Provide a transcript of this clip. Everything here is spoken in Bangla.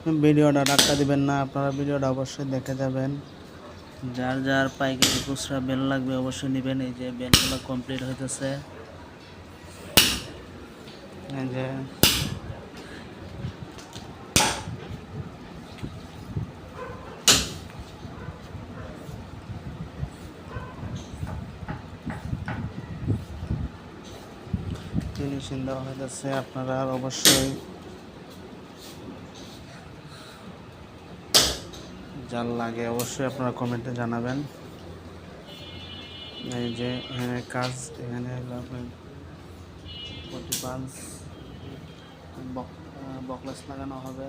ভিডিওটা ধাক্কা দিবেন না, আপনারা ভিডিওটা অবশ্যই দেখে যাবেন। যার যার পাইকারি খুচরা বেল লাগবে অবশ্যই নেবেন। এই যে বেলগুলো কমপ্লিট হইতেছে, এই যে ফিনিশিং দেওয়া হইতেছে। আপনারা অবশ্যই যার লাগে অবশ্যই আপনারা কমেন্টে জানাবেন। এই যে এখানে কাজ, এখানে পটি পাঞ্চ বকলেস লাগানো হবে।